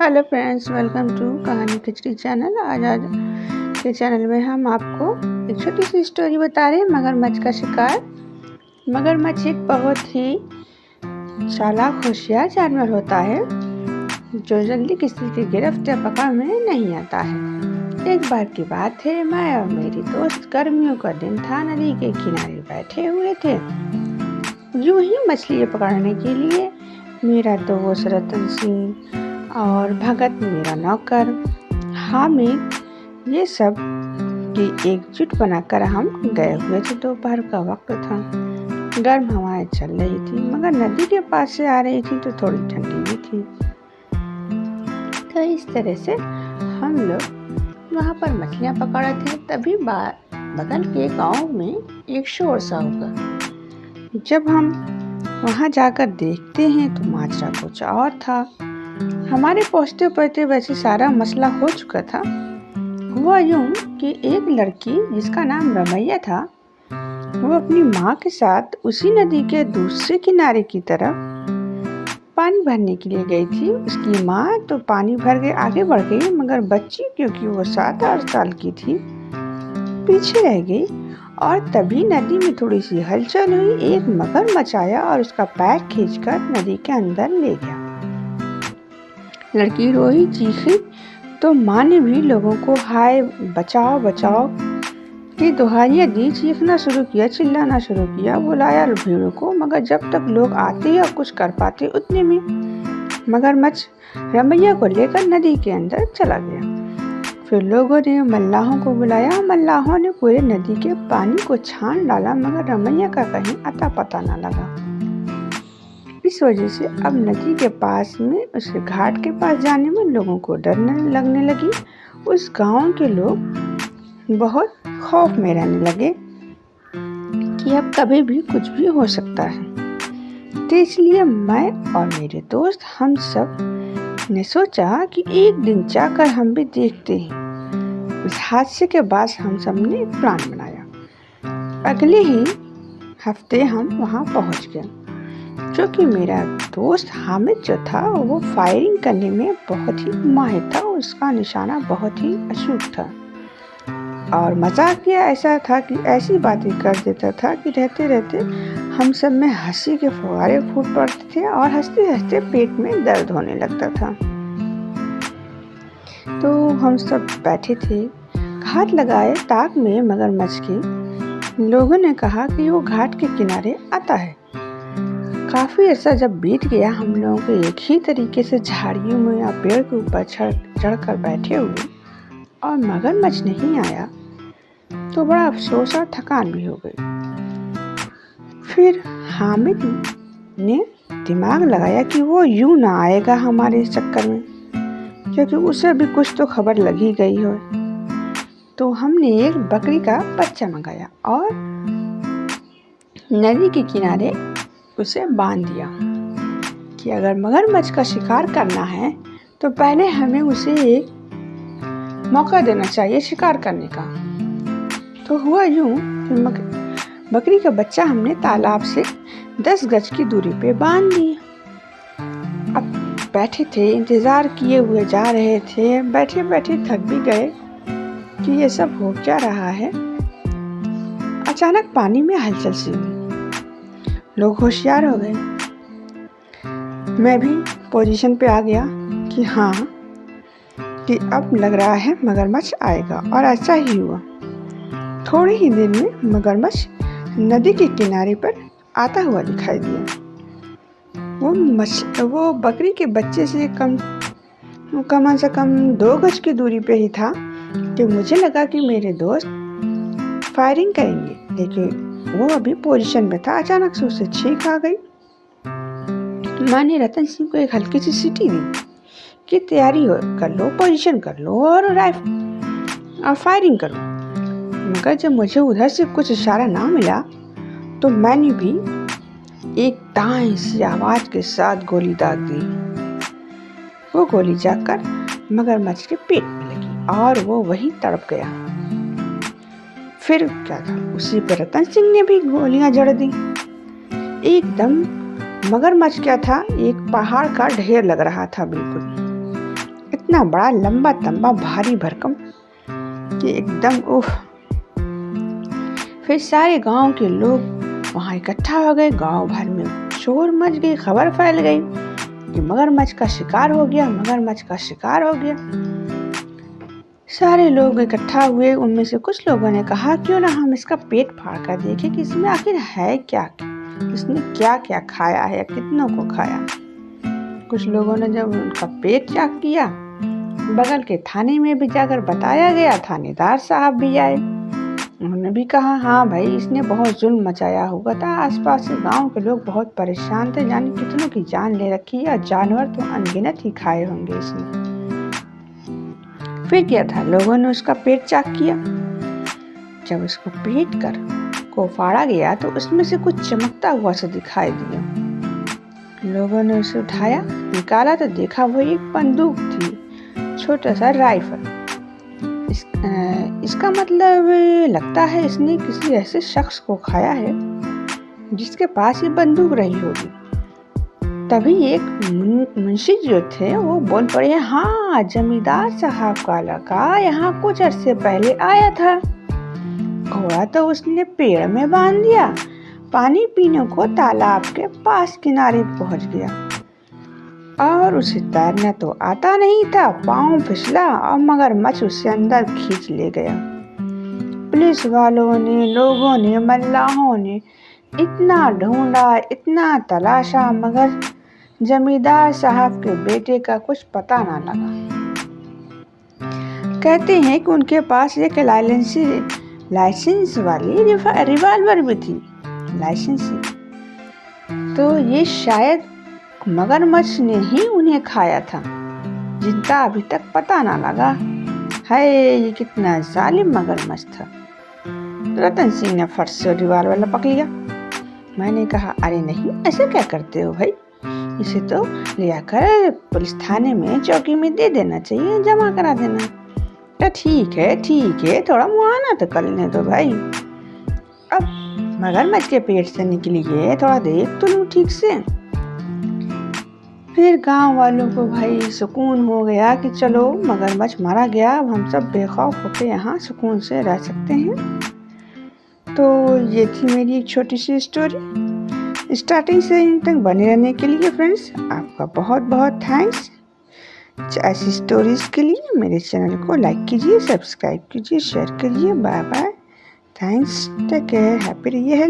Hello friends, welcome to कहानी खिचड़ी channel. आज के चैनल में हम आपको एक छोटी सी स्टोरी बता रहे हैं, मगरमच्छ का शिकार। मगरमच्छ एक बहुत ही चालाक होशियार जानवर होता है जो जल्दी किसी की गिरफ्त या पकड़ में नहीं आता है। एक बार की बात है, मैं और मेरी दोस्त गर्मियों का दिन था, नदी के किनारे बैठे हुए थे। यूं ही मछली पकड़ने के लिए मेरा दोस्त रतन सिंह और भगत मेरा नौकर हामिद ये सब की एकजुट बनाकर हम गए हुए थे। दोपहर का वक्त था, गर्म हवाएं चल रही थी, मगर नदी के पास से आ रही थी तो थोड़ी ठंडी भी थी। तो इस तरह से हम लोग वहाँ पर मछलियाँ पकड़ रहे थे। तभी बगल के गांव में एक शोर सा होगा। जब हम वहाँ जाकर देखते हैं तो माजरा कुछ और था। हमारे पहुँचते पहुँचते वैसे सारा मसला हो चुका था। हुआ यूं कि एक लड़की जिसका नाम रमैया था, वो अपनी माँ के साथ उसी नदी के दूसरे किनारे की तरफ पानी भरने के लिए गई थी। उसकी माँ तो पानी भर के आगे बढ़ गई, मगर बच्ची क्योंकि वो 7-8 साल की थी पीछे रह गई। और तभी नदी में थोड़ी सी हलचल हुई। एक मगरमच्छ आया और उसका पैर खींचकर नदी के अंदर ले गया। लड़की रोई, चीखी तो माँ ने भी लोगों को हाय बचाओ बचाओ की दुहाइयाँ दी। चीखना शुरू किया, चिल्लाना शुरू किया, बुलाया भीड़ों को, मगर जब तक लोग आते या कुछ कर पाते उतने में मगरमच्छ रमैया को लेकर नदी के अंदर चला गया। फिर लोगों ने मल्लाहों को बुलाया। मल्लाहों ने पूरे नदी के पानी को छान डाला, मगर रमैया का कहीं अता पता न लगा। इस वजह से अब नदी के पास में उसके घाट के पास जाने में लोगों को डर लगने लगी। उस गांव के लोग बहुत खौफ में रहने लगे कि अब कभी भी कुछ भी हो सकता है। तो इसलिए मैं और मेरे दोस्त हम सब ने सोचा कि एक दिन जाकर हम भी देखते हैं। इस हादसे के बाद हम सब ने एक प्लान बनाया। अगले ही हफ्ते हम वहां पहुंच गए। जो कि मेरा दोस्त हामिद जो था वो फायरिंग करने में बहुत ही माहिर था। उसका निशाना बहुत ही अचूक था और मजाकिया ऐसा था कि ऐसी बातें कर देता था कि रहते रहते हम सब में हंसी के फुहारे फूट पड़ते थे और हंसते हंसते पेट में दर्द होने लगता था। तो हम सब बैठे थे घाट लगाए ताक में मगरमच्छ के। लोगों ने कहा कि वो घाट के किनारे आता है। काफ़ी ऐसा जब बीत गया, हम लोगों को एक ही तरीके से झाड़ियों में या पेड़ के ऊपर चढ़कर बैठे हुए और मगरमच्छ नहीं आया तो बड़ा अफसोस और थकान भी हो गई। फिर हामिद ने दिमाग लगाया कि वो यूं ना आएगा हमारे इस चक्कर में, क्योंकि उसे भी कुछ तो खबर लग ही गई हो। तो हमने एक बकरी का बच्चा मंगाया और नदी के किनारे उसे बांध दिया कि अगर मगरमच्छ का शिकार करना है तो पहले हमें उसे एक मौका देना चाहिए शिकार करने का। तो हुआ यूं कि बकरी का बच्चा हमने तालाब से 10 गज की दूरी पे बांध दिया। अब बैठे थे, इंतजार किए हुए जा रहे थे। बैठे बैठे थक भी गए कि ये सब हो क्या रहा है। अचानक पानी में हलचल सी हुई। लोग होशियार हो गए। मैं भी पोजीशन पे आ गया कि हाँ कि अब लग रहा है मगरमच्छ आएगा, और ऐसा ही हुआ। थोड़े ही देर में मगरमच्छ नदी के किनारे पर आता हुआ दिखाई दिया। वो बकरी के बच्चे से कम से कम 2 गज की दूरी पे ही था कि मुझे लगा कि मेरे दोस्त फायरिंग करेंगे, लेकिन वो अभी पोजीशन में था। अचानक से उसे छींक आ गई। माँ ने रतन सिंह को एक हल्की सी सीटी दी कि तैयारी कर लो, पोजीशन कर लो और फायरिंग करो। मगर जब मुझे उधर से कुछ इशारा ना मिला तो मैंने भी एक दाएं सी आवाज के साथ गोली दाग दी। वो गोली जाकर मगरमच्छ के पेट में लगी और वो वहीं तड़प गया। फिर क्या था, उसी पर रतन सिंह ने भी गोलियां जड़ दी। एकदम मगरमच्छ क्या था, एक पहाड़ का ढेर लग रहा था बिल्कुल। इतना बड़ा लंबा तंबा भारी भरकम कि एकदम उफ। फिर सारे गांव के लोग वहां इकट्ठा हो गए। गांव भर में शोर मच गई, खबर फैल गई कि मगरमच्छ का शिकार हो गया, मगरमच्छ का शिकार हो गया। सारे लोग इकट्ठा हुए। उनमें से कुछ लोगों ने कहा क्यों ना हम इसका पेट फाड़ कर देखें कि इसमें आखिर है क्या, इसने क्या क्या खाया है, कितनों को खाया। कुछ लोगों ने जब उनका पेट चेक किया, बगल के थाने में भी जाकर बताया गया। थानेदार साहब भी आए, उन्होंने भी कहा हाँ भाई, इसने बहुत जुल्म मचाया हुआ था। आसपास के गांव के लोग बहुत परेशान थे, जाने कितनों की जान ले रखी है, जानवर तो अनगिनत ही खाए होंगे इसने। फिर क्या था, लोगों ने उसका पेट चेक किया। जब उसको पीट कर को फाड़ा गया तो उसमें से कुछ चमकता हुआ सा दिखाई दिया। लोगों ने उसे उठाया, निकाला तो देखा वो एक बंदूक थी, छोटा सा राइफल। इसका मतलब लगता है इसने किसी ऐसे शख्स को खाया है जिसके पास ये बंदूक रही होगी। तभी एक मुंशी जो थे वो बोल पड़े, हाँ, जमींदार साहब का लड़का यहाँ कुछ अरसे पहले आया था। घोड़ा तो उसने पेड़ में बांध दिया, पानी पीने को तालाब के पास किनारे पहुंच गया और उसे तैरना तो आता नहीं था। पाँव फिसला और मगरमच्छ उसे अंदर खींच ले गया। पुलिस वालों ने, लोगों ने, मल्लाहों ने इतना ढूंढा, इतना तलाशा, मगर जमींदार साहब के बेटे का कुछ पता ना लगा। कहते हैं कि उनके पास एक लाइसेंस वाली रिवॉल्वर भी थी, लाइसेंसी। तो ये शायद मगरमच्छ ने ही उन्हें खाया था, जिनका अभी तक पता ना लगा है। ये कितना जालिम मगरमच्छ था। रतन सिंह ने फट से रिवॉल्वर लपक लिया। मैंने कहा, अरे नहीं, ऐसे क्या करते हो भाई, इसे तो लिया कर पुलिस थाने में चौकी में दे देना चाहिए, जमा करा देना। तो ठीक है, थोड़ा मुआयना तो कर लेने दो भाई। अब मगरमच्छ के पेट से निकली है, थोड़ा देख तो लूं ठीक से। फिर गांव वालों को भाई सुकून हो गया कि चलो मगरमच्छ मारा गया, अब हम सब बेखौफ होकर यहाँ सुकून से रह सकते हैं। तो ये थी मेरी एक छोटी सी स्टोरी। स्टार्टिंग से इन तक बने रहने के लिए फ्रेंड्स आपका बहुत बहुत थैंक्स। ऐसी स्टोरीज के लिए मेरे चैनल को लाइक कीजिए, सब्सक्राइब कीजिए, शेयर कीजिए। Bye bye, thanks, take care, happy year.